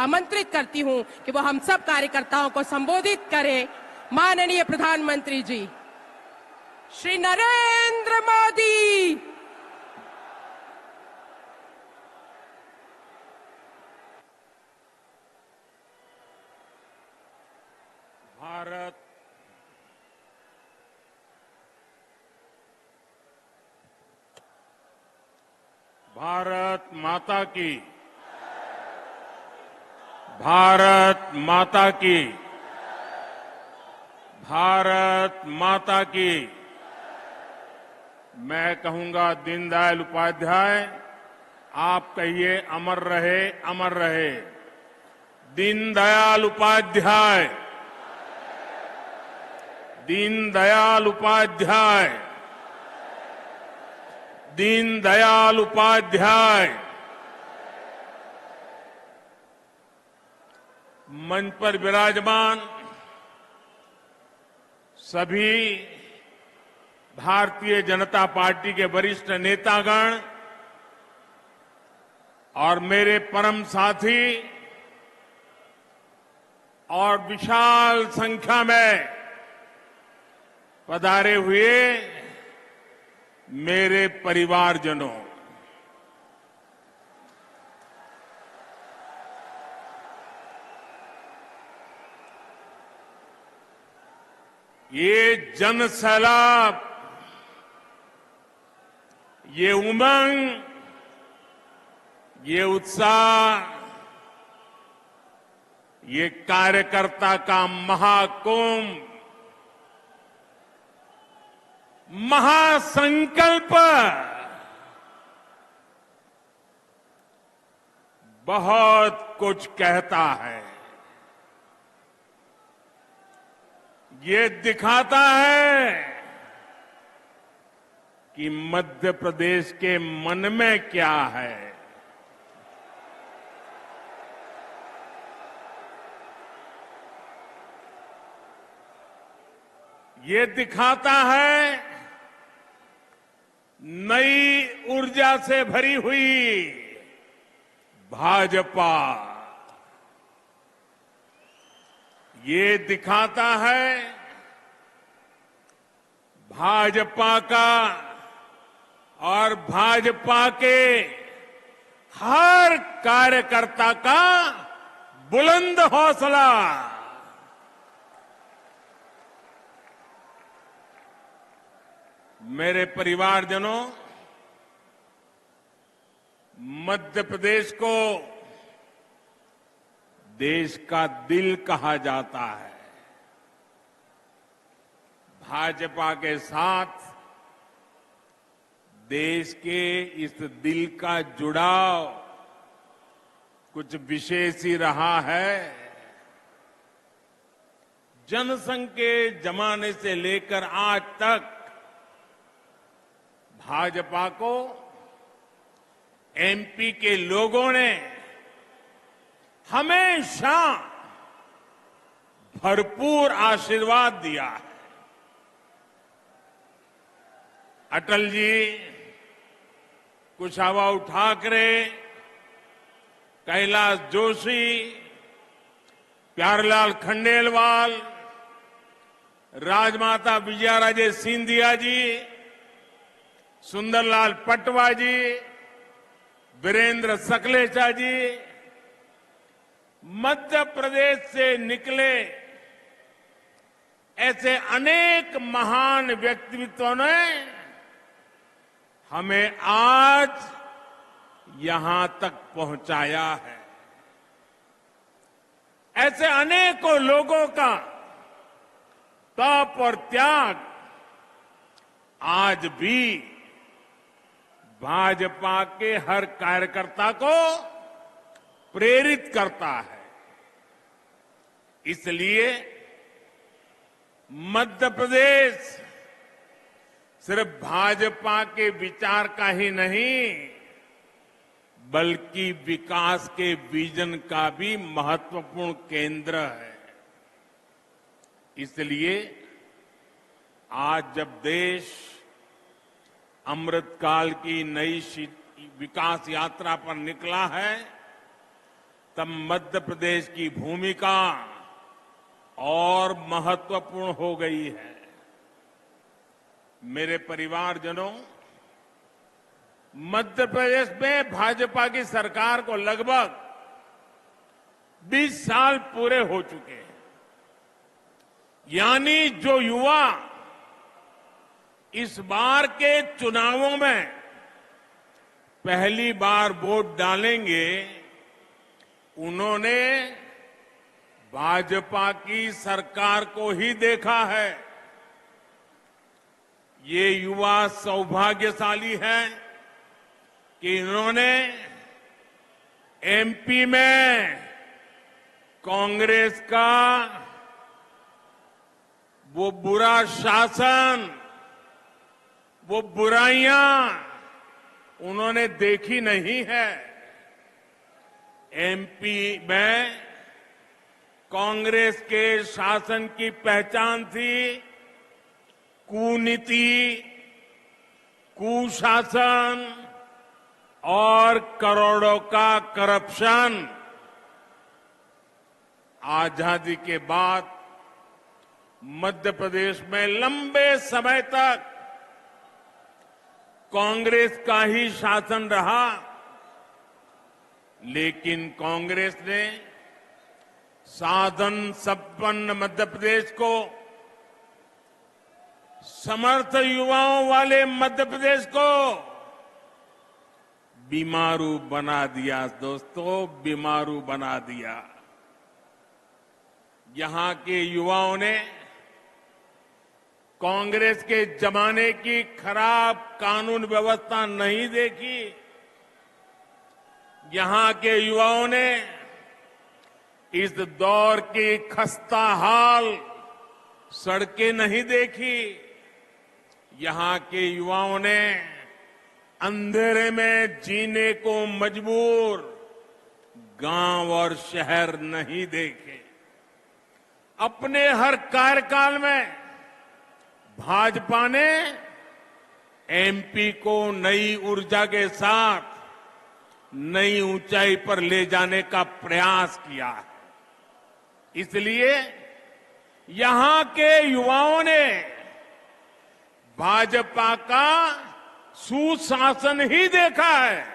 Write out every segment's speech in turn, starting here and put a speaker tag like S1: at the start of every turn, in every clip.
S1: आमंत्रित करती हूं कि वो हम सब कार्यकर्ताओं को संबोधित करें। माननीय प्रधानमंत्री जी श्री नरेंद्र मोदी।
S2: भारत माता की, भारत माता की, भारत माता की। मैं कहूंगा दीनदयाल उपाध्याय, आप कहिए अमर रहे, अमर रहे। दीनदयाल उपाध्याय, दीनदयाल उपाध्याय, दीनदयाल उपाध्याय। मंच पर विराजमान सभी भारतीय जनता पार्टी के वरिष्ठ नेतागण और मेरे परम साथी और विशाल संख्या में पधारे हुए मेरे परिवारजनों, ये जन सैलाब, ये उमंग, ये उत्साह, ये कार्यकर्ता का महाकुंभ, महासंकल्प बहुत कुछ कहता है। ये दिखाता है कि मध्य प्रदेश के मन में क्या है। ये दिखाता है नई ऊर्जा से भरी हुई भाजपा। ये दिखाता है भाजपा का और भाजपा के हर कार्यकर्ता का बुलंद हौसला। मेरे परिवारजनों, मध्य प्रदेश को देश का दिल कहा जाता है। भाजपा के साथ देश के इस दिल का जुड़ाव कुछ विशेष ही रहा है। जनसंघ के जमाने से लेकर आज तक भाजपा को एमपी के लोगों ने हमेशा भरपूर आशीर्वाद दिया है। अटल जी, कुशाभाऊ ठाकरे, कैलाश जोशी, प्यारेलाल खंडेलवाल, राजमाता विजयाराजे सिंधिया जी, सुंदरलाल पटवा जी, वीरेंद्र सकलेचा जी, मध्य प्रदेश से निकले ऐसे अनेक महान व्यक्तित्वों ने हमें आज यहां तक पहुंचाया है। ऐसे अनेकों लोगों का तप और त्याग आज भी भाजपा के हर कार्यकर्ता को प्रेरित करता है। इसलिए मध्य प्रदेश सिर्फ भाजपा के विचार का ही नहीं, बल्कि विकास के विजन का भी महत्वपूर्ण केंद्र है। इसलिए आज जब देश अमृतकाल की नई विकास यात्रा पर निकला है, तब मध्य प्रदेश की भूमिका और महत्वपूर्ण हो गई है। मेरे परिवारजनों, मध्य प्रदेश में भाजपा की सरकार को लगभग 20 साल पूरे हो चुके हैं। यानी जो युवा इस बार के चुनावों में पहली बार वोट डालेंगे, उन्होंने भाजपा की सरकार को ही देखा है। ये युवा सौभाग्यशाली है कि इन्होंने एमपी में कांग्रेस का वो बुरा शासन, वो बुराइयां उन्होंने देखी नहीं है। एमपी में कांग्रेस के शासन की पहचान थी कूनीति, कुशासन और करोड़ों का करप्शन। आजादी के बाद मध्य प्रदेश में लंबे समय तक कांग्रेस का ही शासन रहा, लेकिन कांग्रेस ने साधन संपन्न मध्य प्रदेश को, समर्थ युवाओं वाले मध्य प्रदेश को बीमारू बना दिया। दोस्तों, बीमारू बना दिया। यहां के युवाओं ने कांग्रेस के जमाने की खराब कानून व्यवस्था नहीं देखी। यहां के युवाओं ने इस दौर की खस्ता हाल सड़कें नहीं देखी। यहां के युवाओं ने अंधेरे में जीने को मजबूर गांव और शहर नहीं देखे। अपने हर कार्यकाल में भाजपा ने एमपी को नई ऊर्जा के साथ नई ऊंचाई पर ले जाने का प्रयास किया है। इसलिए यहां के युवाओं ने भाजपा का सुशासन ही देखा है।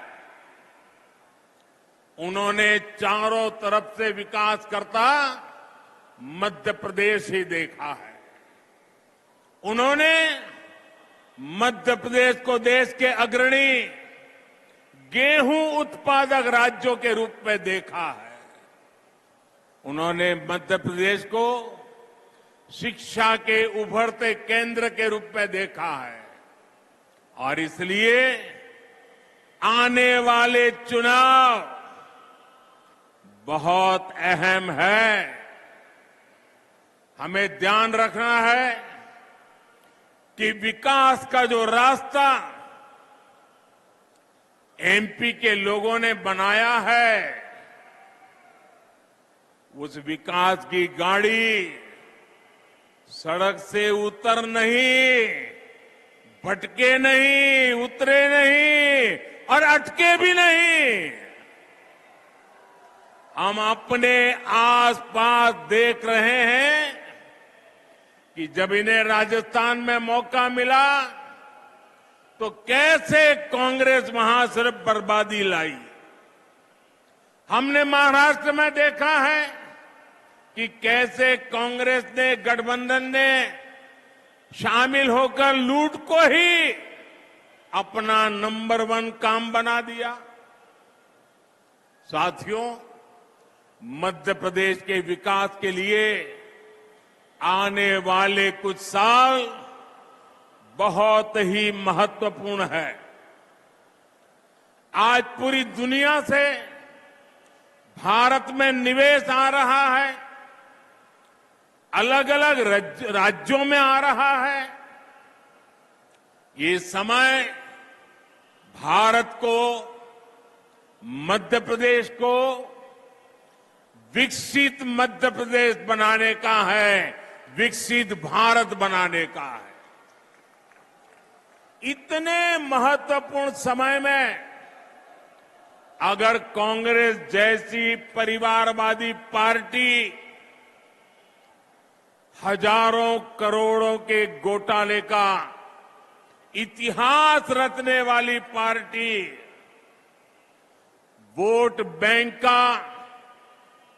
S2: उन्होंने चारों तरफ से विकास करता मध्य प्रदेश ही देखा है। उन्होंने मध्य प्रदेश को देश के अग्रणी गेहूं उत्पादक राज्यों के रूप में देखा है। उन्होंने मध्य प्रदेश को शिक्षा के उभरते केंद्र के रूप में देखा है। और इसलिए आने वाले चुनाव बहुत अहम है। हमें ध्यान रखना है कि विकास का जो रास्ता एमपी के लोगों ने बनाया है, उस विकास की गाड़ी सड़क से उतर नहीं, भटके नहीं, उतरे नहीं और अटके भी नहीं। हम अपने आसपास देख रहे हैं कि जब इन्हें राजस्थान में मौका मिला तो कैसे कांग्रेस वहां सिर्फ बर्बादी लाई। हमने महाराष्ट्र में देखा है कि कैसे कांग्रेस ने, गठबंधन ने शामिल होकर लूट को ही अपना नंबर 1 काम बना दिया। साथियों, मध्य प्रदेश के विकास के लिए आने वाले कुछ साल बहुत ही महत्वपूर्ण है। आज पूरी दुनिया से भारत में निवेश आ रहा है, अलग अलग राज्यों में आ रहा है। ये समय भारत को, मध्य प्रदेश को विकसित मध्य प्रदेश बनाने का है, विकसित भारत बनाने का है। इतने महत्वपूर्ण समय में अगर कांग्रेस जैसी परिवारवादी पार्टी हजारों करोड़ों के घोटाले का इतिहास रचने वाली पार्टी, वोट बैंक का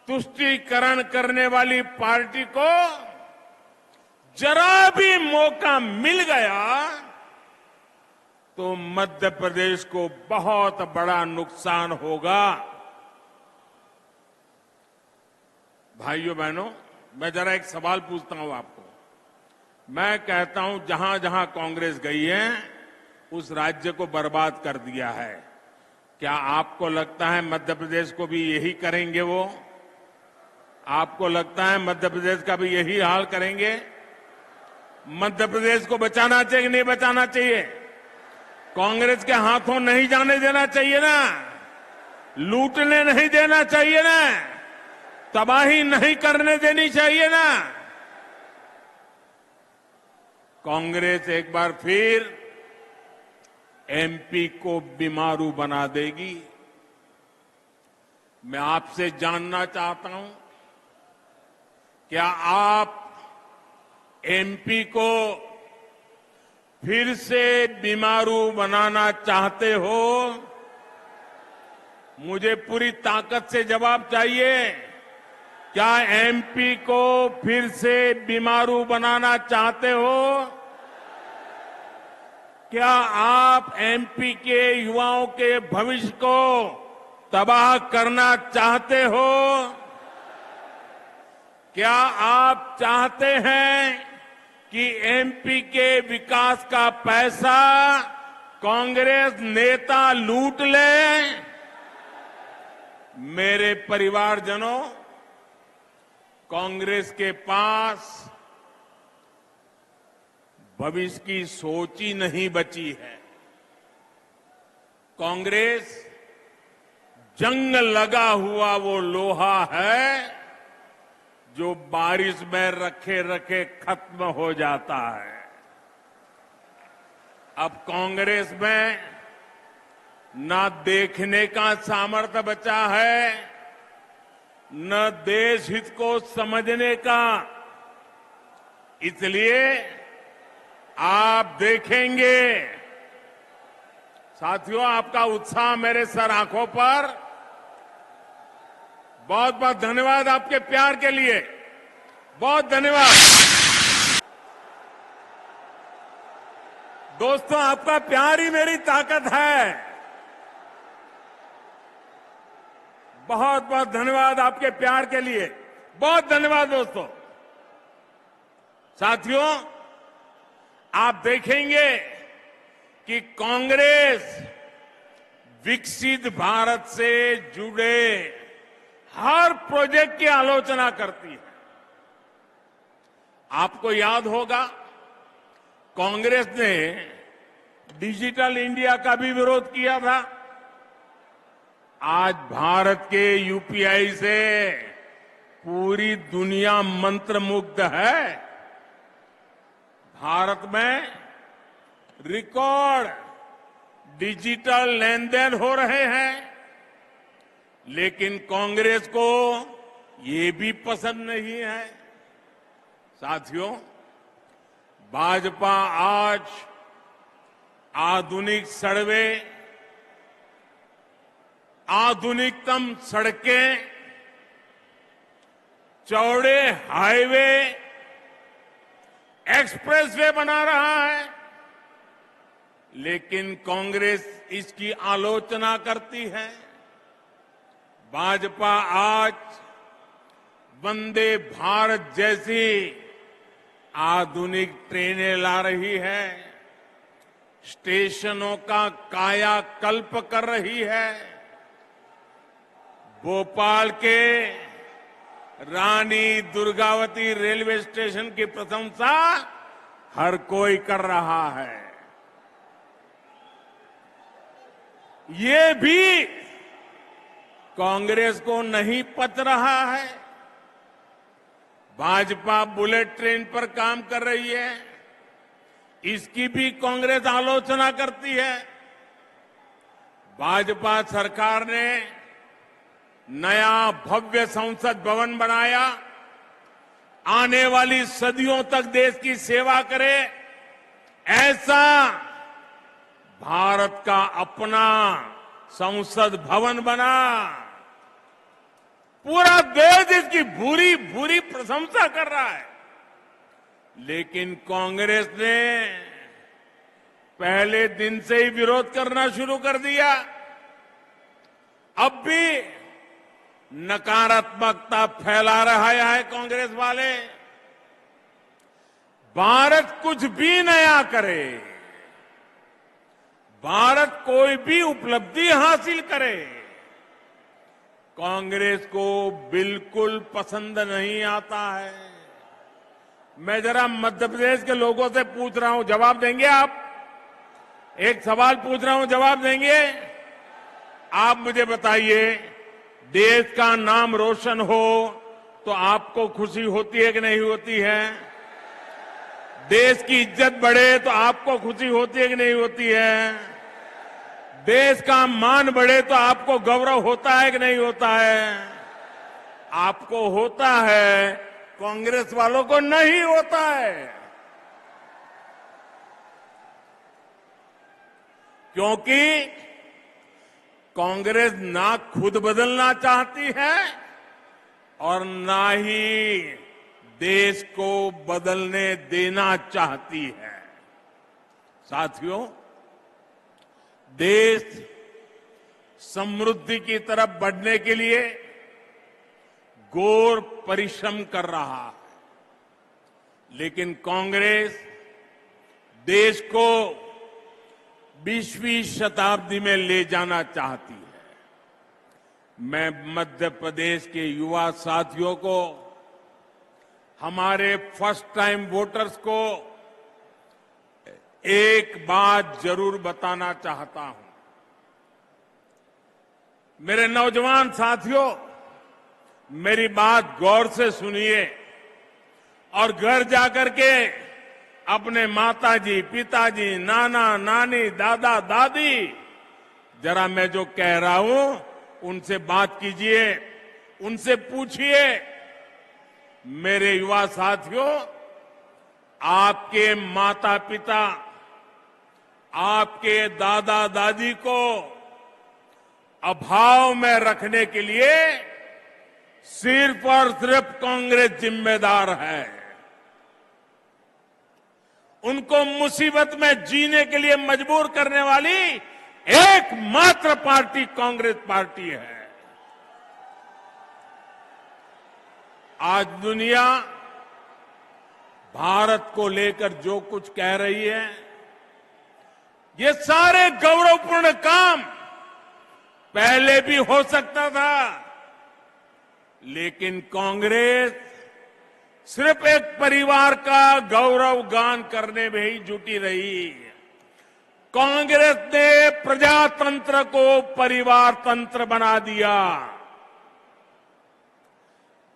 S2: तुष्टीकरण करने वाली पार्टी को जरा भी मौका मिल गया तो मध्य प्रदेश को बहुत बड़ा नुकसान होगा। भाइयों बहनों, मैं जरा एक सवाल पूछता हूं आपको। मैं कहता हूं जहां जहां कांग्रेस गई है उस राज्य को बर्बाद कर दिया है। क्या आपको लगता है मध्य प्रदेश को भी यही करेंगे वो? आपको लगता है मध्य प्रदेश का भी यही हाल करेंगे? मध्य प्रदेश को बचाना चाहिए कि नहीं बचाना चाहिए? कांग्रेस के हाथों नहीं जाने देना चाहिए ना, लूटने नहीं देना चाहिए ना, तबाही नहीं करने देनी चाहिए ना। कांग्रेस एक बार फिर एमपी को बीमारू बना देगी। मैं आपसे जानना चाहता हूं, क्या आप एमपी को फिर से बीमारू बनाना चाहते हो? मुझे पूरी ताकत से जवाब चाहिए। क्या एमपी को फिर से बीमारू बनाना चाहते हो? क्या आप एमपी के युवाओं के भविष्य को तबाह करना चाहते हो? क्या आप चाहते हैं कि एमपी के विकास का पैसा कांग्रेस नेता लूट ले? मेरे परिवारजनों, कांग्रेस के पास भविष्य की सोच ही नहीं बची है। कांग्रेस जंग लगा हुआ वो लोहा है जो बारिश में रखे रखे खत्म हो जाता है। अब कांग्रेस में न देखने का सामर्थ्य बचा है, न देश हित को समझने का। इसलिए आप देखेंगे, साथियों, आपका उत्साह मेरे सर आंखों पर। बहुत बहुत धन्यवाद आपके प्यार के लिए, बहुत धन्यवाद। दोस्तों, आपका प्यार ही मेरी ताकत है। बहुत बहुत धन्यवाद आपके प्यार के लिए, बहुत धन्यवाद दोस्तों। साथियों, आप देखेंगे कि कांग्रेस विकसित भारत से जुड़े हर प्रोजेक्ट की आलोचना करती है। आपको याद होगा, कांग्रेस ने डिजिटल इंडिया का भी विरोध किया था। आज भारत के यूपीआई से पूरी दुनिया मंत्रमुग्ध है। भारत में रिकॉर्ड डिजिटल लेन देन हो रहे हैं, लेकिन कांग्रेस को ये भी पसंद नहीं है। साथियों, भाजपा आज आधुनिक सड़कें, आधुनिकतम सड़कें, चौड़े हाईवे, एक्सप्रेसवे बना रहा है, लेकिन कांग्रेस इसकी आलोचना करती है। भाजपा आज वंदे भारत जैसी आधुनिक ट्रेनें ला रही है, स्टेशनों का कायाकल्प कर रही है। भोपाल के रानी दुर्गावती रेलवे स्टेशन की प्रशंसा हर कोई कर रहा है। ये भी कांग्रेस को नहीं पच रहा है। भाजपा बुलेट ट्रेन पर काम कर रही है, इसकी भी कांग्रेस आलोचना करती है। भाजपा सरकार ने नया भव्य संसद भवन बनाया, आने वाली सदियों तक देश की सेवा करे, ऐसा भारत का अपना संसद भवन बना। पूरा देश इसकी भूरी भूरी प्रशंसा कर रहा है। लेकिन कांग्रेस ने पहले दिन से ही विरोध करना शुरू कर दिया। अब भी नकारात्मकता फैला रहा है कांग्रेस वाले। भारत कुछ भी नया करे, भारत कोई भी उपलब्धि हासिल करे, कांग्रेस को बिल्कुल पसंद नहीं आता है। मैं जरा मध्य प्रदेश के लोगों से पूछ रहा हूं, जवाब देंगे आप? एक सवाल पूछ रहा हूं, जवाब देंगे? आप मुझे बताइए, देश का नाम रोशन हो तो आपको खुशी होती है कि नहीं होती है? देश की इज्जत बढ़े तो आपको खुशी होती है कि नहीं होती है? देश का मान बढ़े तो आपको गौरव होता है कि नहीं होता है? आपको होता है, कांग्रेस वालों को नहीं होता है। क्योंकि कांग्रेस ना खुद बदलना चाहती है और ना ही देश को बदलने देना चाहती है। साथियों, देश समृद्धि की तरफ बढ़ने के लिए घोर परिश्रम कर रहा है, लेकिन कांग्रेस देश को 20वीं शताब्दी में ले जाना चाहती है। मैं मध्य प्रदेश के युवा साथियों को, हमारे फर्स्ट टाइम वोटर्स को एक बात जरूर बताना चाहता हूं। मेरे नौजवान साथियों, मेरी बात गौर से सुनिए और घर जाकर के अपने माताजी, पिताजी, नाना, नानी, दादा, दादी, जरा मैं जो कह रहा हूं उनसे बात कीजिए, उनसे पूछिए। मेरे युवा साथियों, आपके माता पिता, आपके दादा दादी को अभाव में रखने के लिए सिर्फ और सिर्फ कांग्रेस जिम्मेदार है। उनको मुसीबत में जीने के लिए मजबूर करने वाली एकमात्र पार्टी कांग्रेस पार्टी है। आज दुनिया भारत को लेकर जो कुछ कह रही है, ये सारे गौरवपूर्ण काम पहले भी हो सकता था, लेकिन कांग्रेस सिर्फ एक परिवार का गौरव गान करने में ही जुटी रही। कांग्रेस ने प्रजातंत्र को परिवार तंत्र बना दिया।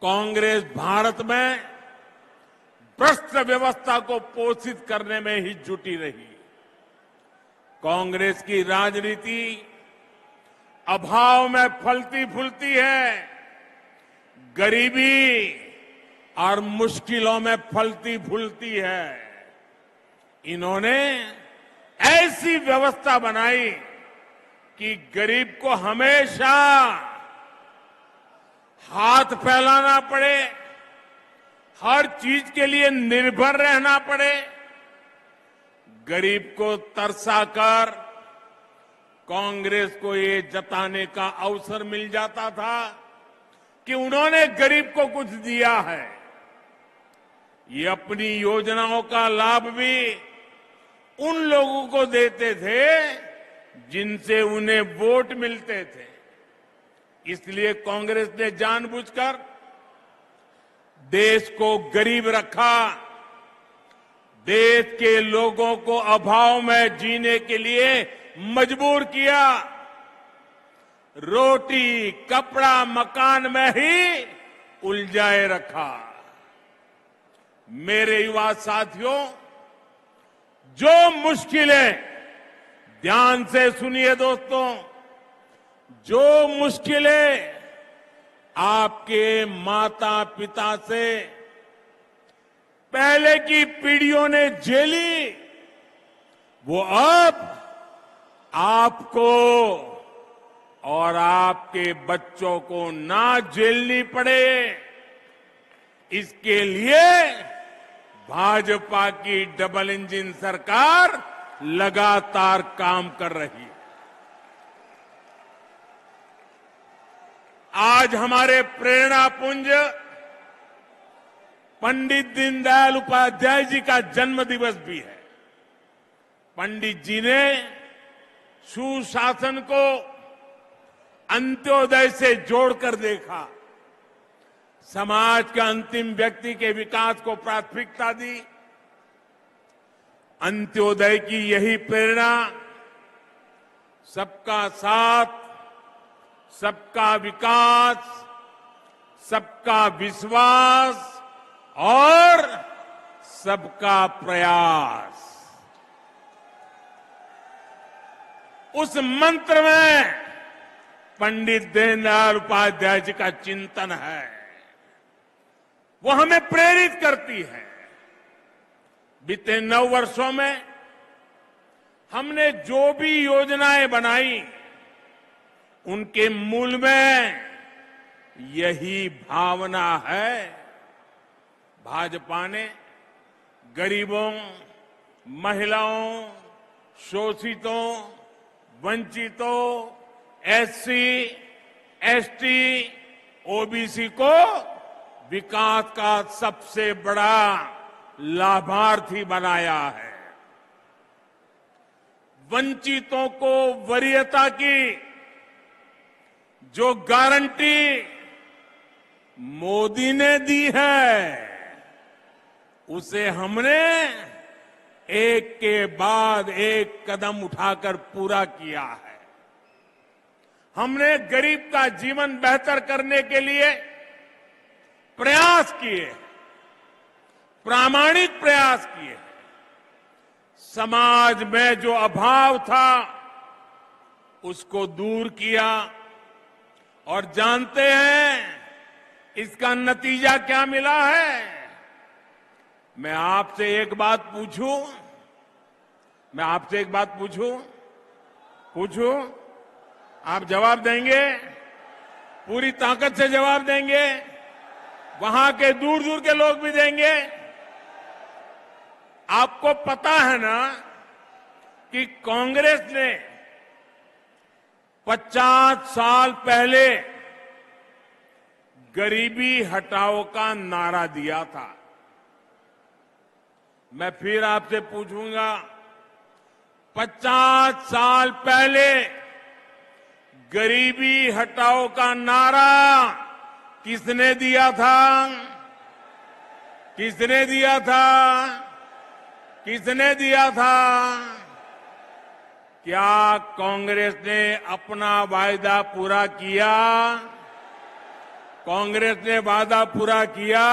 S2: कांग्रेस भारत में भ्रष्ट व्यवस्था को पोषित करने में ही जुटी रही। कांग्रेस की राजनीति अभाव में फलती फूलती है, गरीबी और मुश्किलों में फलती फूलती है। इन्होंने ऐसी व्यवस्था बनाई कि गरीब को हमेशा हाथ फैलाना पड़े, हर चीज के लिए निर्भर रहना पड़े। गरीब को तरसाकर कांग्रेस को ये जताने का अवसर मिल जाता था कि उन्होंने गरीब को कुछ दिया है। ये अपनी योजनाओं का लाभ भी उन लोगों को देते थे जिनसे उन्हें वोट मिलते थे। इसलिए कांग्रेस ने जानबूझकर देश को गरीब रखा, देश के लोगों को अभाव में जीने के लिए मजबूर किया। रोटी, कपड़ा, मकान में ही उलझाए रखा। मेरे युवा साथियों, जो मुश्किलें, ध्यान से सुनिए दोस्तों, जो मुश्किलें आपके माता पिता से पहले की पीढ़ियों ने झेली, वो अब आपको और आपके बच्चों को ना झेलनी पड़े, इसके लिए भाजपा की डबल इंजन सरकार लगातार काम कर रही है। आज हमारे प्रेरणा पुंज पंडित दीनदयाल उपाध्याय जी का जन्म दिवस भी है। पंडित जी ने सुशासन को अंत्योदय से जोड़कर देखा, समाज के अंतिम व्यक्ति के विकास को प्राथमिकता दी। अंत्योदय की यही प्रेरणा सबका साथ, सबका विकास, सबका विश्वास और सबका प्रयास, उस मंत्र में पंडित दीनदयाल उपाध्याय जी का चिंतन है। वो हमें प्रेरित करती है। बीते 9 वर्षों में हमने जो भी योजनाएं बनाई, उनके मूल में यही भावना है। भाजपा ने गरीबों, महिलाओं, शोषितों, वंचितों, एससी, एसटी, ओबीसी को विकास का सबसे बड़ा लाभार्थी बनाया है। वंचितों को वरीयता की जो गारंटी मोदी ने दी है, उसे हमने एक के बाद एक कदम उठाकर पूरा किया है। हमने गरीब का जीवन बेहतर करने के लिए प्रयास किए, प्रामाणिक प्रयास किए। समाज में जो अभाव था, उसको दूर किया। और जानते हैं इसका नतीजा क्या मिला है? मैं आपसे एक बात पूछूं, पूछूं, आप जवाब देंगे? पूरी ताकत से जवाब देंगे? वहां के दूर दूर के लोग भी देंगे? आपको पता है ना कि कांग्रेस ने 50 साल पहले गरीबी हटाओ का नारा दिया था। मैं फिर आपसे पूछूंगा, 50 साल पहले गरीबी हटाओ का नारा किसने दिया था? किसने दिया था? किसने दिया था? क्या कांग्रेस ने अपना वायदा पूरा किया? कांग्रेस ने वादा पूरा किया?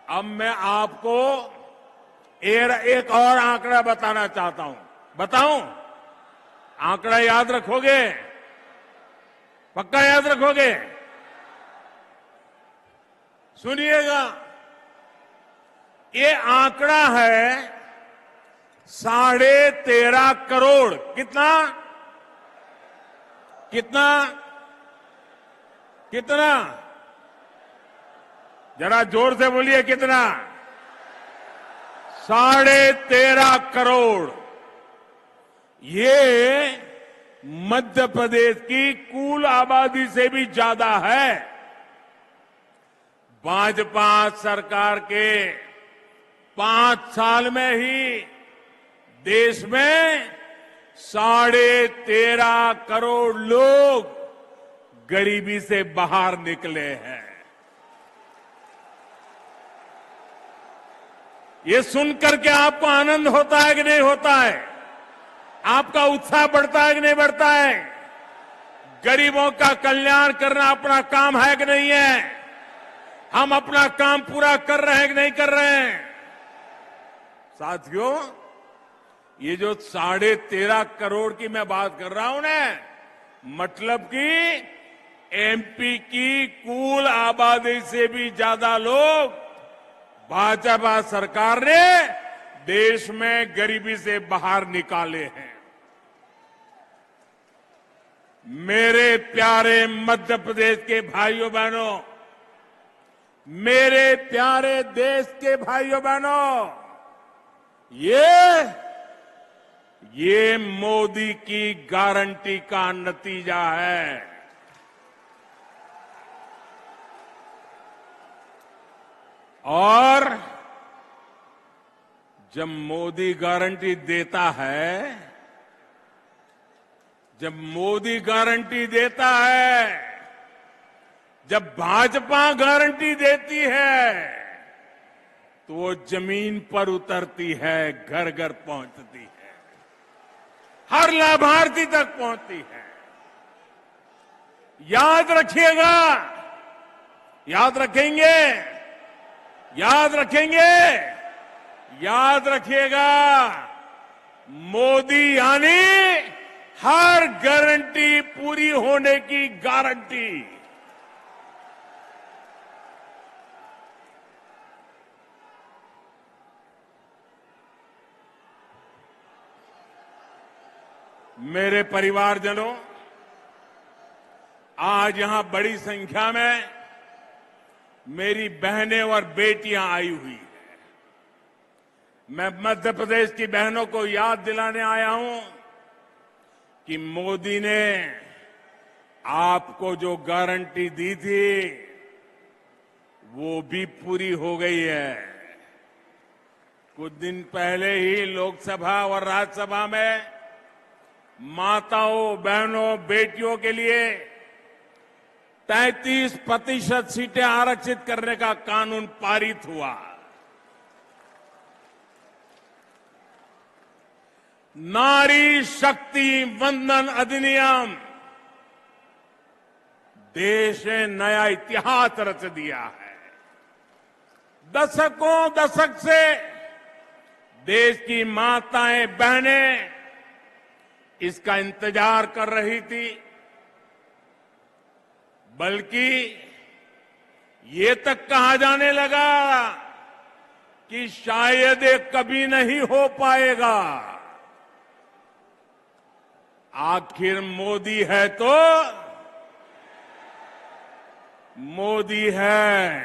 S2: अब मैं आपको एक और आंकड़ा बताना चाहता हूं। बताऊं? आंकड़ा याद रखोगे? पक्का याद रखोगे? सुनिएगा, ये आंकड़ा है 13.5 करोड़। कितना? कितना? कितना? जरा जोर से बोलिए, कितना? 13.5 करोड़। ये मध्य प्रदेश की कुल आबादी से भी ज्यादा है। भाजपा सरकार के 5 साल में ही देश में 13.5 करोड़ लोग गरीबी से बाहर निकले हैं। ये सुनकर के आपको आनंद होता है कि नहीं होता है? आपका उत्साह बढ़ता है कि नहीं बढ़ता है? गरीबों का कल्याण करना अपना काम है कि नहीं है? हम अपना काम पूरा कर रहे हैं कि नहीं कर रहे हैं? साथियों, ये जो 13.5 करोड़ की मैं बात कर रहा हूं ना, मतलब कि एमपी की कुल आबादी से भी ज्यादा लोग भाजपा सरकार ने देश में गरीबी से बाहर निकाले हैं। मेरे प्यारे मध्य प्रदेश के भाइयों बहनों, मेरे प्यारे देश के भाइयों बहनों, ये मोदी की गारंटी का नतीजा है। और जब मोदी गारंटी देता है, जब भाजपा गारंटी देती है, तो वो जमीन पर उतरती है, घर घर पहुंचती है, हर लाभार्थी तक पहुंचती है। याद रखिएगा, याद रखेंगे, याद रखिएगा, मोदी यानी हर गारंटी पूरी होने की गारंटी। मेरे परिवारजनों, आज यहां बड़ी संख्या में मेरी बहनें और बेटियां आई हुई हैं। मैं मध्य प्रदेश की बहनों को याद दिलाने आया हूं कि मोदी ने आपको जो गारंटी दी थी, वो भी पूरी हो गई है। कुछ दिन पहले ही लोकसभा और राज्यसभा में माताओं, बहनों, बेटियों के लिए 33% सीटें आरक्षित करने का कानून पारित हुआ। नारी शक्ति वंदन अधिनियम देश ने नया इतिहास रच दिया है। दशक से देश की माताएं, बहनें इसका इंतजार कर रही थी, बल्कि ये तक कहा जाने लगा कि शायद ये कभी नहीं हो पाएगा। आखिर मोदी है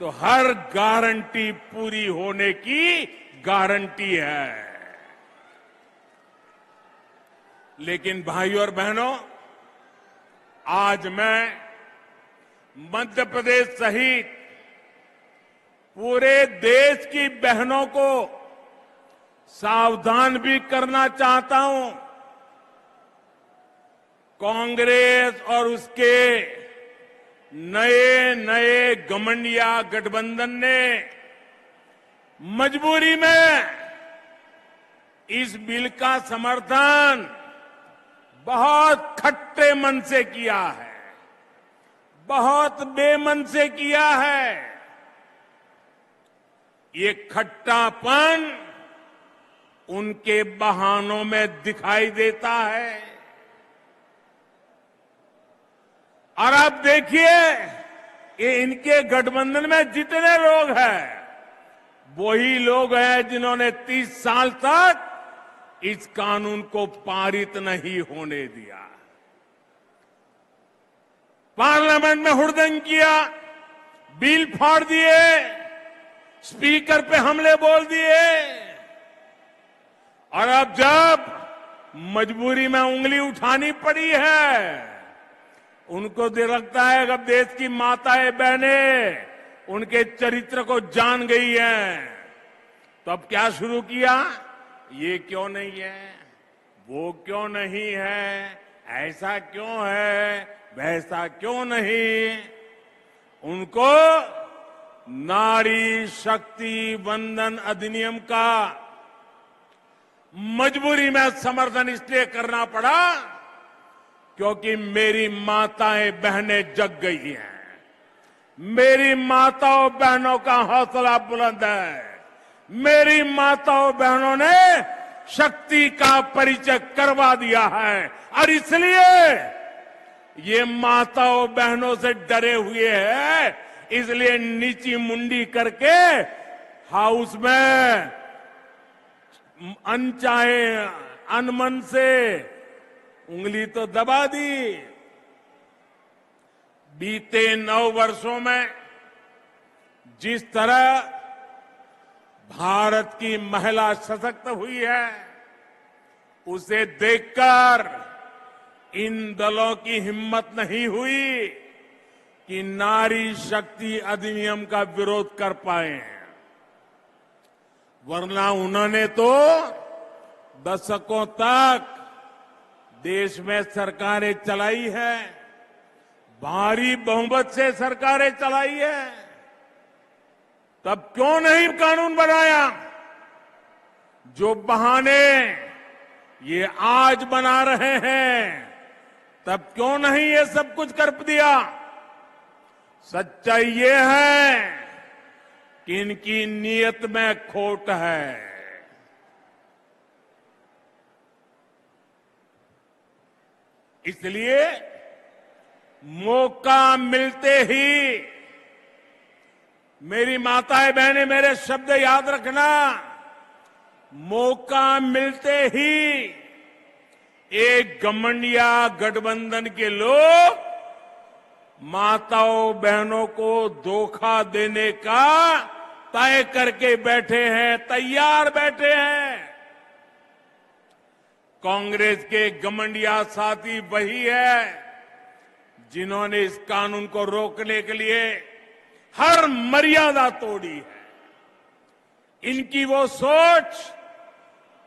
S2: तो हर गारंटी पूरी होने की गारंटी है। लेकिन भाइयों और बहनों, आज मैं मध्य प्रदेश सहित पूरे देश की बहनों को सावधान भी करना चाहता हूं। कांग्रेस और उसके नए घमंडिया गठबंधन ने मजबूरी में इस बिल का समर्थन बहुत खट्टे मन से किया है, बहुत बेमन से किया है। ये खट्टापन उनके बहानों में दिखाई देता है। और आप देखिए, ये इनके गठबंधन में जितने लोग हैं, वही लोग हैं जिन्होंने 30 साल तक इस कानून को पारित नहीं होने दिया। पार्लियामेंट में हुड़दंग किया, बिल फाड़ दिए, स्पीकर पे हमले बोल दिए, और अब जब मजबूरी में उंगली उठानी पड़ी है, उनको लगता है कि अब देश की माताएं, बहनें उनके चरित्र को जान गई हैं, तो अब क्या शुरू किया? ये क्यों नहीं है, वो क्यों नहीं है, ऐसा क्यों है, वैसा क्यों नहीं। उनको नारी शक्ति वंदन अधिनियम का मजबूरी में समर्थन इसलिए करना पड़ा क्योंकि मेरी माताएं, बहनें जग गई हैं। मेरी माताओं, बहनों का हौसला बुलंद है। मेरी माताओं, बहनों ने शक्ति का परिचय करवा दिया है, और इसलिए ये माताओं बहनों से डरे हुए हैं, इसलिए नीची मुंडी करके हाउस में अनचाहे अनमन से उंगली तो दबा दी। बीते 9 वर्षों में जिस तरह भारत की महिला सशक्त हुई है, उसे देखकर इन दलों की हिम्मत नहीं हुई कि नारी शक्ति अधिनियम का विरोध कर पाए, वरना उन्होंने तो दशकों तक देश में सरकारें चलाई है, भारी बहुमत से सरकारें चलाई है। तब क्यों नहीं कानून बनाया? जो बहाने ये आज बना रहे हैं, तब क्यों नहीं ये सब कुछ कर दिया? सच्चाई ये है कि इनकी नीयत में खोट है। इसलिए मौका मिलते ही, मेरी माताएं बहनें मेरे शब्द याद रखना, मौका मिलते ही एक घमंडिया गठबंधन के लोग माताओं बहनों को धोखा देने का तय करके बैठे हैं, तैयार बैठे हैं। कांग्रेस के घमंडिया साथी वही है जिन्होंने इस कानून को रोकने के लिए हर मर्यादा तोड़ी है। इनकी वो सोच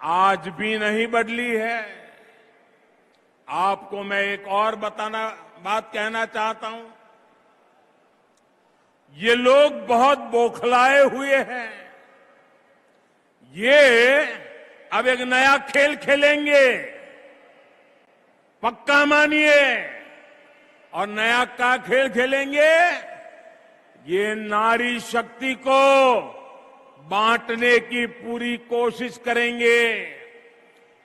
S2: आज भी नहीं बदली है। आपको मैं एक और बात कहना चाहता हूं। ये लोग बहुत बौखलाए हुए हैं। ये अब एक नया खेल खेलेंगे, पक्का मानिए। और नया क्या खेल खेलेंगे? ये नारी शक्ति को बांटने की पूरी कोशिश करेंगे।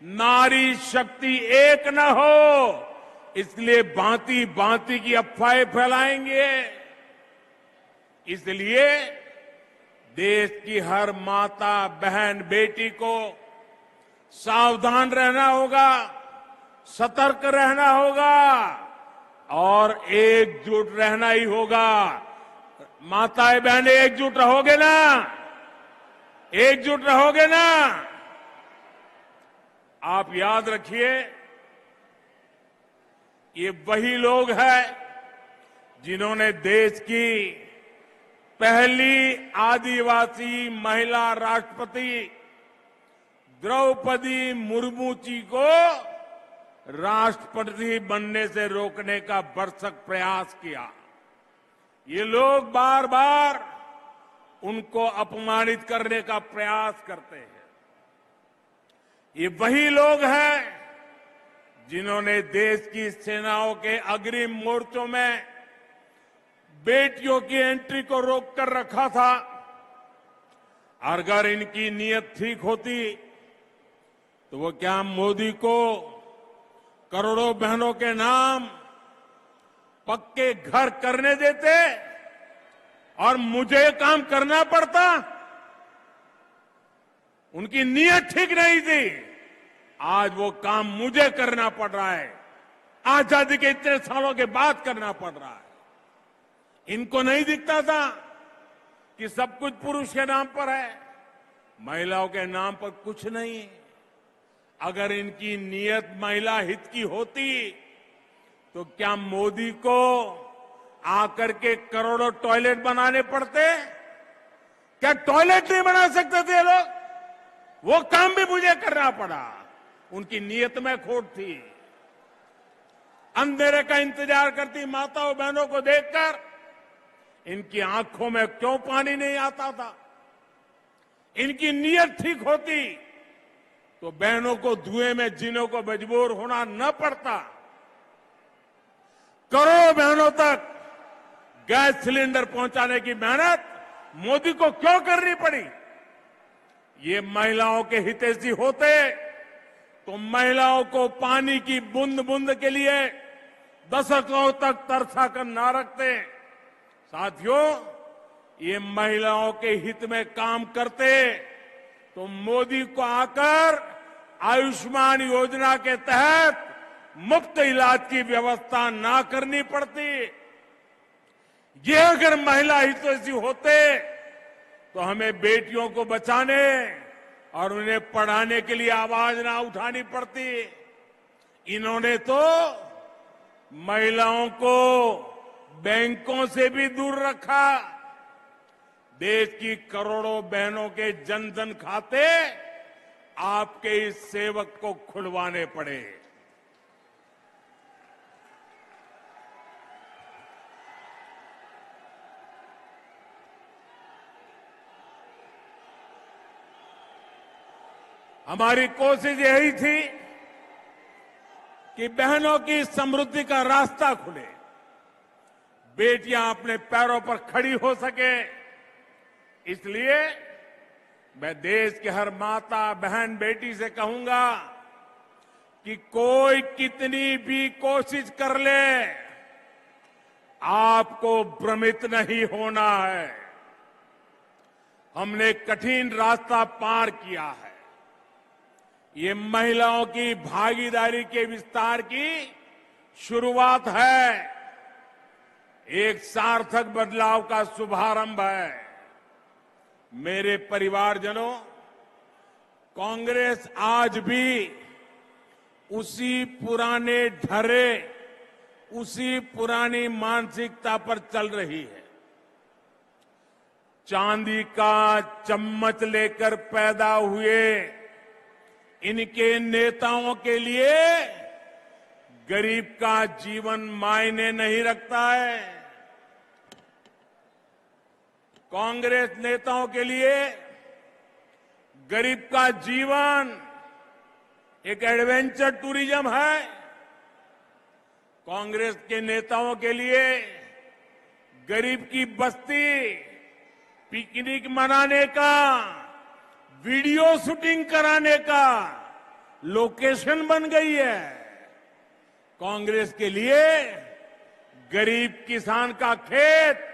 S2: नारी शक्ति एक न हो, इसलिए भांति भांति की अफवाहें फैलाएंगे। इसलिए देश की हर माता बहन बेटी को सावधान रहना होगा, सतर्क रहना होगा और एकजुट रहना ही होगा। माताएं बहनें एकजुट रहोगे ना? एकजुट रहोगे ना? आप याद रखिए, ये वही लोग हैं जिन्होंने देश की पहली आदिवासी महिला राष्ट्रपति द्रौपदी मुर्मू जी को राष्ट्रपति बनने से रोकने का भरसक प्रयास किया। ये लोग बार बार उनको अपमानित करने का प्रयास करते हैं। ये वही लोग हैं जिन्होंने देश की सेनाओं के अग्रिम मोर्चों में बेटियों की एंट्री को रोककर रखा था। और अगर इनकी नीयत ठीक होती तो वो क्या मोदी को करोड़ों बहनों के नाम पक्के घर करने देते और मुझे काम करना पड़ता? उनकी नीयत ठीक नहीं थी। आज वो काम मुझे करना पड़ रहा है, आजादी के इतने सालों के बाद करना पड़ रहा है। इनको नहीं दिखता था कि सब कुछ पुरुष के नाम पर है, महिलाओं के नाम पर कुछ नहीं। अगर इनकी नीयत महिला हित की होती तो क्या मोदी को आकर के करोड़ों टॉयलेट बनाने पड़ते? क्या टॉयलेट नहीं बना सकते थे लोग? वो काम भी मुझे करना पड़ा। उनकी नीयत में खोट थी। अंधेरे का इंतजार करती माताओं बहनों को देखकर इनकी आंखों में क्यों पानी नहीं आता था? इनकी नीयत ठीक होती तो बहनों को धुएं में जीने को मजबूर होना न पड़ता। करोड़ों बहनों तक गैस सिलेंडर पहुंचाने की मेहनत मोदी को क्यों करनी पड़ी? ये महिलाओं के हितैषी होते तो महिलाओं को पानी की बूंद बूंद के लिए दशकों तक तरसा कर ना रखते। साथियों, ये महिलाओं के हित में काम करते तो मोदी को आकर आयुष्मान योजना के तहत मुफ्त इलाज की व्यवस्था ना करनी पड़ती। ये अगर महिला हितैषी होते तो हमें बेटियों को बचाने और उन्हें पढ़ाने के लिए आवाज ना उठानी पड़ती। इन्होंने तो महिलाओं को बैंकों से भी दूर रखा। देश की करोड़ों बहनों के जन धन खाते आपके इस सेवक को खुलवाने पड़े। हमारी कोशिश यही थी कि बहनों की समृद्धि का रास्ता खुले, बेटियां अपने पैरों पर खड़ी हो सके। इसलिए मैं देश के हर माता, बहन, बेटी से कहूंगा कि कोई कितनी भी कोशिश कर ले, आपको भ्रमित नहीं होना है। हमने कठिन रास्ता पार किया है। ये महिलाओं की भागीदारी के विस्तार की शुरुआत है, एक सार्थक बदलाव का शुभारंभ है। मेरे परिवारजनों, कांग्रेस आज भी उसी पुराने ढर्रे, उसी पुरानी मानसिकता पर चल रही है। चांदी का चम्मच लेकर पैदा हुए इनके नेताओं के लिए गरीब का जीवन मायने नहीं रखता है। कांग्रेस नेताओं के लिए गरीब का जीवन एक एडवेंचर टूरिज्म है। कांग्रेस के नेताओं के लिए गरीब की बस्ती पिकनिक मनाने का, वीडियो शूटिंग कराने का लोकेशन बन गई है। कांग्रेस के लिए गरीब किसान का खेत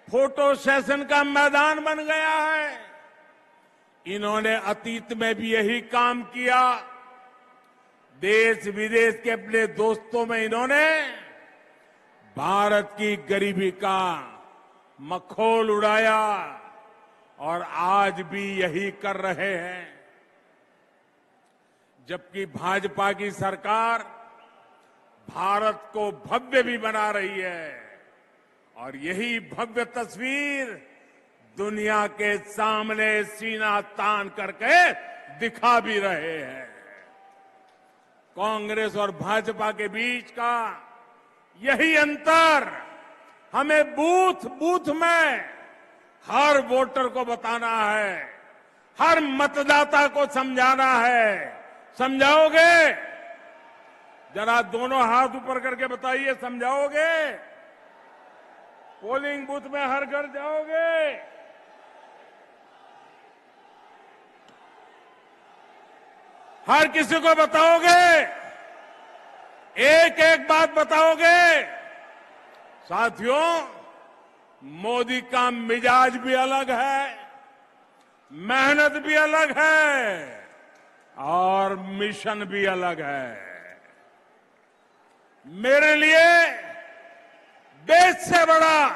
S2: फोटो सेशन का मैदान बन गया है। इन्होंने अतीत में भी यही काम किया। देश विदेश के अपने दोस्तों में इन्होंने भारत की गरीबी का मखौल उड़ाया और आज भी यही कर रहे हैं। जबकि भाजपा की सरकार भारत को भव्य भी बना रही है और यही भव्य तस्वीर दुनिया के सामने सीना तान करके दिखा भी रहे हैं। कांग्रेस और भाजपा के बीच का यही अंतर हमें बूथ बूथ में हर वोटर को बताना है, हर मतदाता को समझाना है। समझाओगे? जरा दोनों हाथ ऊपर करके बताइए, समझाओगे? पोलिंग बूथ में हर घर जाओगे? हर किसी को बताओगे? एक एक बात बताओगे? साथियों, मोदी का मिजाज भी अलग है, मेहनत भी अलग है और मिशन भी अलग है। मेरे लिए देश से बड़ा,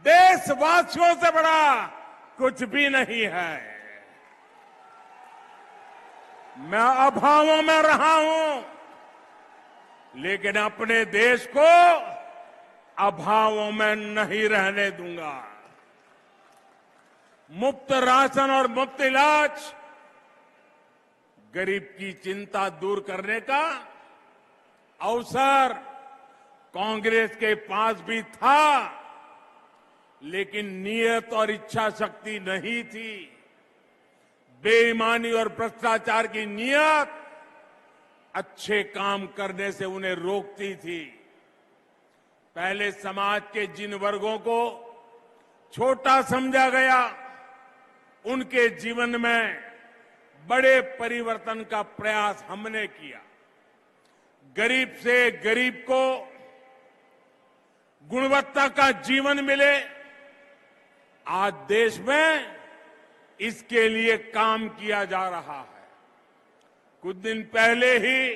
S2: देशवासियों से बड़ा कुछ भी नहीं है। मैं अभावों में रहा हूं, लेकिन अपने देश को अभावों में नहीं रहने दूंगा। मुफ्त राशन और मुफ्त इलाज गरीब की चिंता दूर करने का अवसर कांग्रेस के पास भी था, लेकिन नियत और इच्छा शक्ति नहीं थी। बेईमानी और भ्रष्टाचार की नियत अच्छे काम करने से उन्हें रोकती थी। पहले समाज के जिन वर्गों को छोटा समझा गया, उनके जीवन में बड़े परिवर्तन का प्रयास हमने किया। गरीब से गरीब को गुणवत्ता का जीवन मिले, आज देश में इसके लिए काम किया जा रहा है। कुछ दिन पहले ही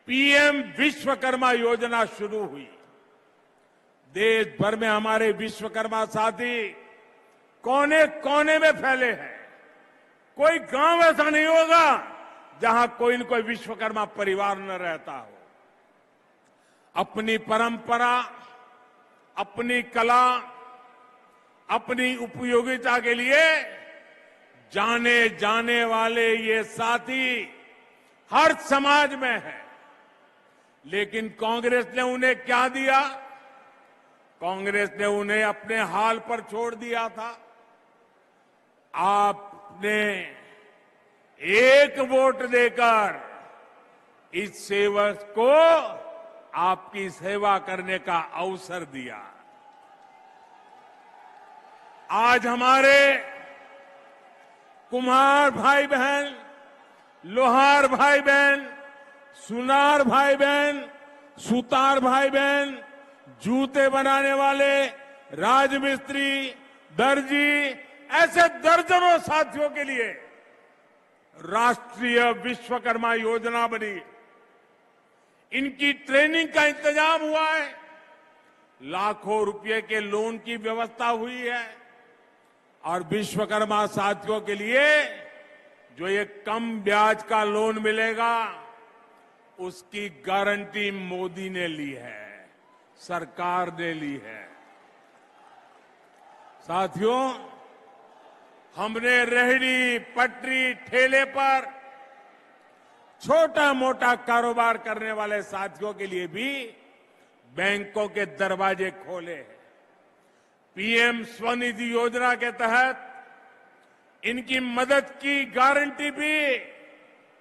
S2: पीएम विश्वकर्मा योजना शुरू हुई। देश भर में हमारे विश्वकर्मा साथी कोने कोने में फैले हैं। कोई गांव ऐसा नहीं होगा जहां कोई न कोई विश्वकर्मा परिवार न रहता हो। अपनी परंपरा, अपनी कला, अपनी उपयोगिता के लिए जाने जाने वाले ये साथी हर समाज में है। लेकिन कांग्रेस ने उन्हें क्या दिया? कांग्रेस ने उन्हें अपने हाल पर छोड़ दिया था। आपने एक वोट देकर इस सेवक को आपकी सेवा करने का अवसर दिया। आज हमारे कुम्हार भाई बहन, लोहार भाई बहन, सुनार भाई बहन, सुतार भाई बहन, जूते बनाने वाले, राजमिस्त्री, दर्जी, ऐसे दर्जनों साथियों के लिए राष्ट्रीय विश्वकर्मा योजना बनी। इनकी ट्रेनिंग का इंतजाम हुआ है। लाखों रुपए के लोन की व्यवस्था हुई है और विश्वकर्मा साथियों के लिए जो ये कम ब्याज का लोन मिलेगा, उसकी गारंटी मोदी ने ली है, सरकार ने ली है। साथियों, हमने रेहड़ी, पटरी, ठेले पर छोटा मोटा कारोबार करने वाले साथियों के लिए भी बैंकों के दरवाजे खोले हैं। पीएम स्वनिधि योजना के तहत इनकी मदद की गारंटी भी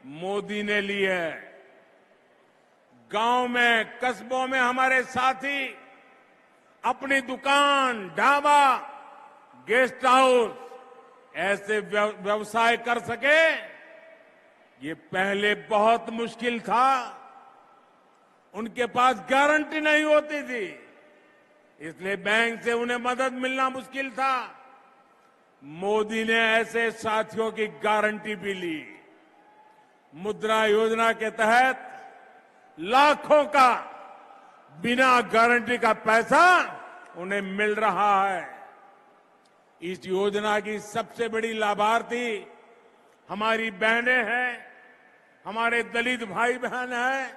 S2: मोदी ने ली है। गांव में, कस्बों में हमारे साथी अपनी दुकान, ढाबा, गेस्ट हाउस ऐसे व्यवसाय कर सके, ये पहले बहुत मुश्किल था। उनके पास गारंटी नहीं होती थी, इसलिए बैंक से उन्हें मदद मिलना मुश्किल था। मोदी ने ऐसे साथियों की गारंटी भी ली। मुद्रा योजना के तहत लाखों का बिना गारंटी का पैसा उन्हें मिल रहा है। इस योजना की सबसे बड़ी लाभार्थी हमारी बहनें हैं, हमारे दलित भाई बहन हैं,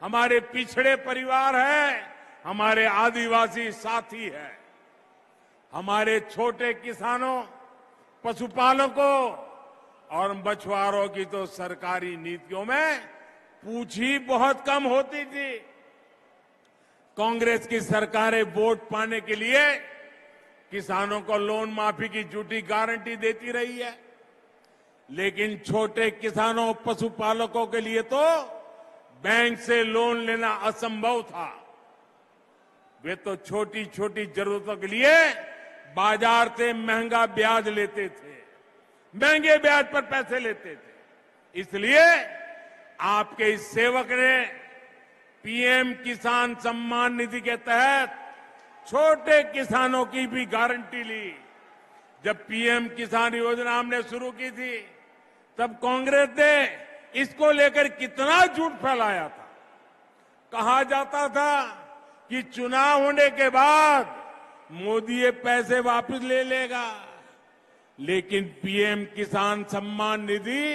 S2: हमारे पिछड़े परिवार हैं, हमारे आदिवासी साथी हैं। हमारे छोटे किसानों, पशुपालकों और मछुआरों की तो सरकारी नीतियों में पूछ ही बहुत कम होती थी। कांग्रेस की सरकारें वोट पाने के लिए किसानों को लोन माफी की झूठी गारंटी देती रही है, लेकिन छोटे किसानों, पशुपालकों के लिए तो बैंक से लोन लेना असंभव था। वे तो छोटी छोटी जरूरतों के लिए बाजार से महंगा ब्याज लेते थे, महंगे ब्याज पर पैसे लेते थे। इसलिए आपके इस सेवक ने पीएम किसान सम्मान निधि के तहत छोटे किसानों की भी गारंटी ली। जब पीएम किसान योजना हमने शुरू की थी, तब कांग्रेस ने इसको लेकर कितना झूठ फैलाया था। कहा जाता था कि चुनाव होने के बाद मोदी ये पैसे वापस ले लेगा, लेकिन पीएम किसान सम्मान निधि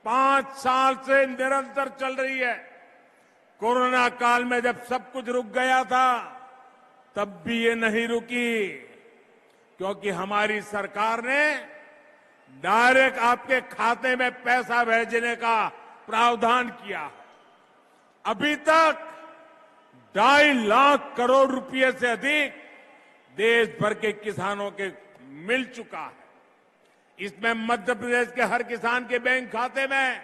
S2: 5 साल से निरंतर चल रही है। कोरोना काल में जब सब कुछ रुक गया था, तब भी ये नहीं रुकी, क्योंकि हमारी सरकार ने डायरेक्ट आपके खाते में पैसा भेजने का प्रावधान किया। अभी तक 2.5 लाख करोड़ रुपए से अधिक देश भर के किसानों के मिल चुका है। इसमें मध्य प्रदेश के हर किसान के बैंक खाते में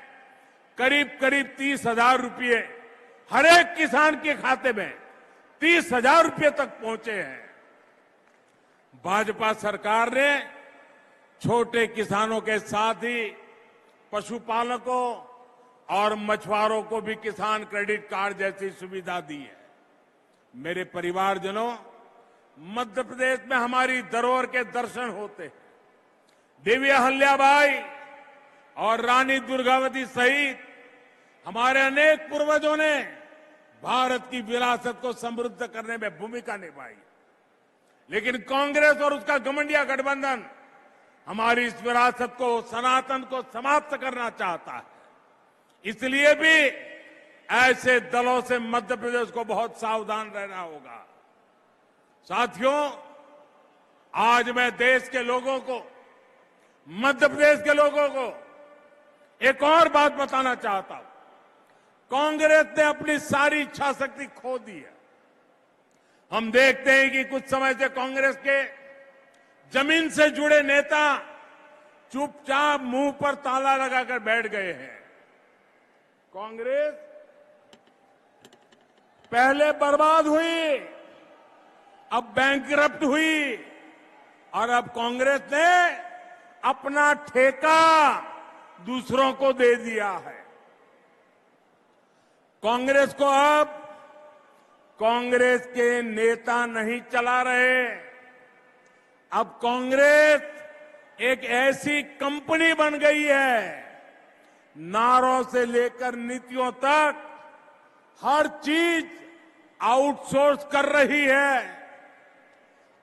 S2: करीब करीब 30,000 रुपए, हर एक किसान के खाते में 30,000 रुपए तक पहुंचे हैं। भाजपा सरकार ने छोटे किसानों के साथ ही पशुपालकों और मछुआरों को भी किसान क्रेडिट कार्ड जैसी सुविधा दी है। मेरे परिवारजनों, मध्य प्रदेश में हमारी धरोहर के दर्शन होते हैं। देवी अहल्याबाई और रानी दुर्गावती सहित हमारे अनेक पूर्वजों ने भारत की विरासत को समृद्ध करने में भूमिका निभाई। लेकिन कांग्रेस और उसका घमंडिया गठबंधन हमारी इस विरासत को, सनातन को समाप्त करना चाहता है। इसलिए भी ऐसे दलों से मध्य प्रदेश को बहुत सावधान रहना होगा। साथियों, आज मैं देश के लोगों को, मध्य प्रदेश के लोगों को एक और बात बताना चाहता हूं। कांग्रेस ने अपनी सारी इच्छा शक्ति खो दी है। हम देखते हैं कि कुछ समय से कांग्रेस के जमीन से जुड़े नेता चुपचाप मुंह पर ताला लगाकर बैठ गए हैं। कांग्रेस पहले बर्बाद हुई, अब बैंकरप्ट हुई और अब कांग्रेस ने अपना ठेका दूसरों को दे दिया है। कांग्रेस को अब कांग्रेस के नेता नहीं चला रहे। अब कांग्रेस एक ऐसी कंपनी बन गई है, नारों से लेकर नीतियों तक हर चीज आउटसोर्स कर रही है।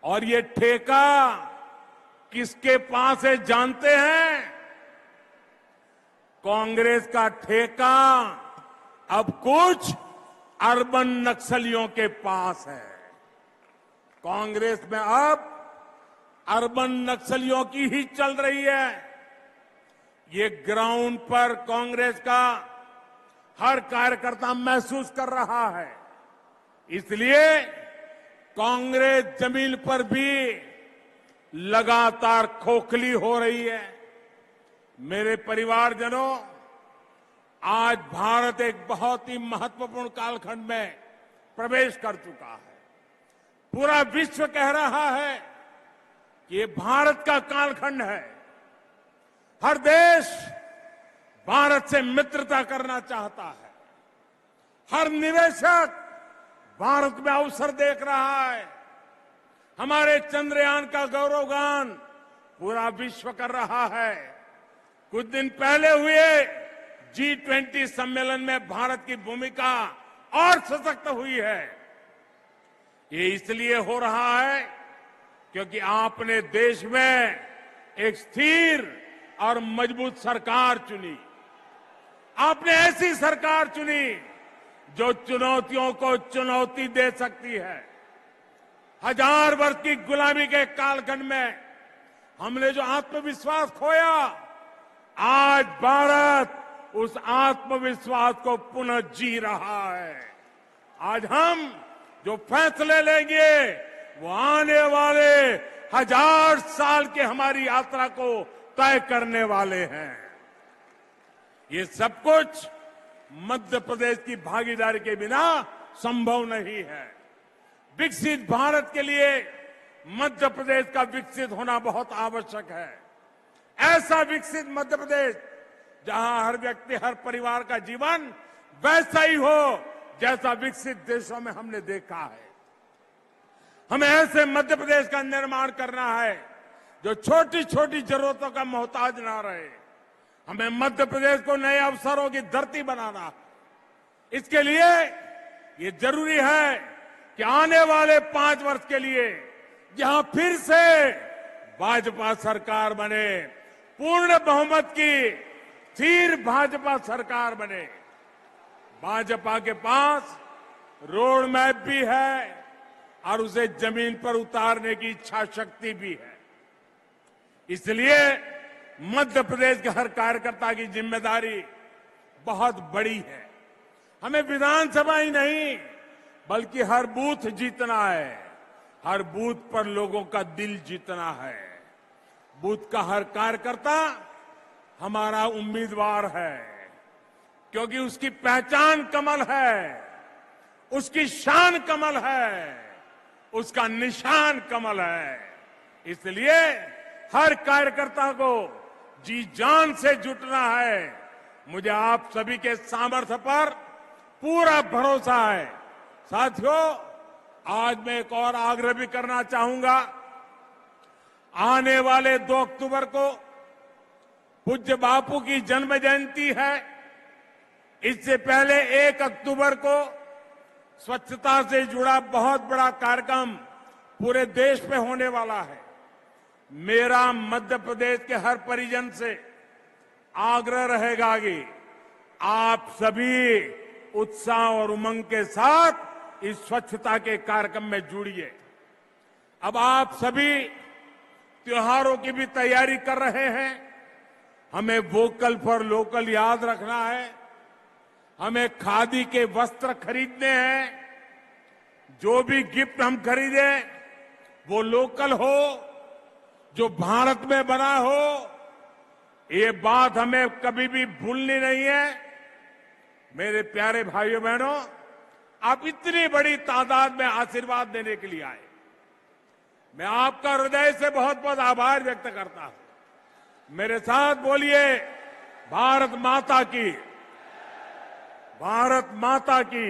S2: और ये ठेका किसके पास है जानते हैं? कांग्रेस का ठेका अब कुछ अर्बन नक्सलियों के पास है। कांग्रेस में अब अर्बन नक्सलियों की ही चल रही है। ये ग्राउंड पर कांग्रेस का हर कार्यकर्ता महसूस कर रहा है। इसलिए कांग्रेस जमीन पर भी लगातार खोखली हो रही है। मेरे परिवारजनों, आज भारत एक बहुत ही महत्वपूर्ण कालखंड में प्रवेश कर चुका है। पूरा विश्व कह रहा है कि ये भारत का कालखंड है। हर देश भारत से मित्रता करना चाहता है। हर निवेशक भारत में अवसर देख रहा है। हमारे चंद्रयान का गौरवगान पूरा विश्व कर रहा है। कुछ दिन पहले हुए G20 सम्मेलन में भारत की भूमिका और सशक्त हुई है। ये इसलिए हो रहा है क्योंकि आपने देश में एक स्थिर और मजबूत सरकार चुनी। आपने ऐसी सरकार चुनी जो चुनौतियों को चुनौती दे सकती है। 1000 वर्ष की गुलामी के कालखंड में हमने जो आत्मविश्वास खोया, आज भारत उस आत्मविश्वास को पुनः जी रहा है। आज हम जो फैसले लेंगे वो आने वाले 1000 साल के हमारी यात्रा को तय करने वाले हैं। ये सब कुछ मध्य प्रदेश की भागीदारी के बिना संभव नहीं है। विकसित भारत के लिए मध्य प्रदेश का विकसित होना बहुत आवश्यक है। ऐसा विकसित मध्य प्रदेश जहां हर व्यक्ति, हर परिवार का जीवन वैसा ही हो जैसा विकसित देशों में हमने देखा है। हमें ऐसे मध्य प्रदेश का निर्माण करना है जो छोटी छोटी जरूरतों का मोहताज ना रहे। हमें मध्य प्रदेश को नए अवसरों की धरती बनाना है। इसके लिए ये जरूरी है कि आने वाले 5 वर्ष के लिए जहां फिर से भाजपा सरकार बने, पूर्ण बहुमत की स्थिर भाजपा सरकार बने। भाजपा के पास रोड मैप भी है और उसे जमीन पर उतारने की इच्छा शक्ति भी है। इसलिए मध्य प्रदेश के हर कार्यकर्ता की जिम्मेदारी बहुत बड़ी है। हमें विधानसभा ही नहीं बल्कि हर बूथ जीतना है। हर बूथ पर लोगों का दिल जीतना है। बूथ का हर कार्यकर्ता हमारा उम्मीदवार है, क्योंकि उसकी पहचान कमल है, उसकी शान कमल है, उसका निशान कमल है। इसलिए हर कार्यकर्ता को जी जान से जुटना है मुझे आप सभी के सामर्थ्य पर पूरा भरोसा है। साथियों, आज मैं एक और आग्रह भी करना चाहूंगा। आने वाले 2 अक्टूबर को पूज्य बापू की जन्म जयंती है। इससे पहले 1 अक्टूबर को स्वच्छता से जुड़ा बहुत बड़ा कार्यक्रम पूरे देश में होने वाला है। मेरा मध्य प्रदेश के हर परिजन से आग्रह रहेगा कि आप सभी उत्साह और उमंग के साथ इस स्वच्छता के कार्यक्रम में जुड़िए। अब आप सभी त्योहारों की भी तैयारी कर रहे हैं। हमें वोकल फॉर लोकल याद रखना है। हमें खादी के वस्त्र खरीदने हैं। जो भी गिफ्ट हम खरीदें वो लोकल हो, जो भारत में बना हो। ये बात हमें कभी भी भूलनी नहीं है। मेरे प्यारे भाइयों बहनों, आप इतनी बड़ी तादाद में आशीर्वाद देने के लिए आए। मैं आपका हृदय से बहुत बहुत आभार व्यक्त करता हूं। मेरे साथ बोलिए, भारत माता की, भारत माता की।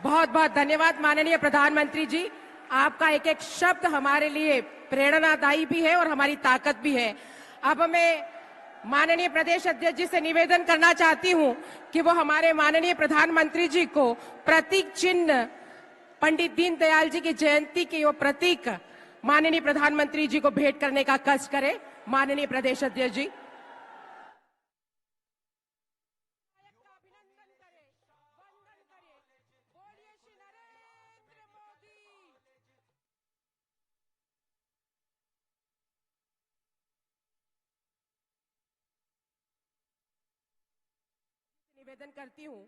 S1: बहुत बहुत धन्यवाद माननीय प्रधानमंत्री जी। आपका एक एक शब्द हमारे लिए प्रेरणादायी भी है और हमारी ताकत भी है। अब मैं माननीय प्रदेश अध्यक्ष जी से निवेदन करना चाहती हूं कि वो हमारे माननीय प्रधानमंत्री जी को प्रतीक चिन्ह, पंडित दीनदयाल जी की जयंती के वो प्रतीक माननीय प्रधानमंत्री जी को भेंट करने का कष्ट करें। माननीय प्रदेश अध्यक्ष जी। निवेदन करती हूं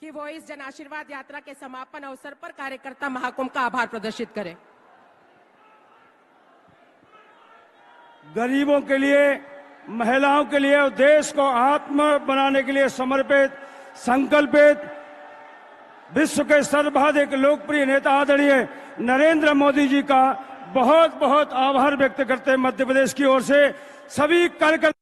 S1: कि वो इस जन आशीर्वाद यात्रा के समापन अवसर पर कार्यकर्ता महाकुंभ का आभार प्रदर्शित करें।
S3: गरीबों के लिए, महिलाओं के लिए और देश को आत्म बनाने के लिए समर्पित, संकल्पित विश्व के सर्वाधिक लोकप्रिय नेता आदरणीय नरेंद्र मोदी जी का बहुत बहुत आभार व्यक्त करते हैं। मध्य प्रदेश की ओर से सभी कार्यकर्ता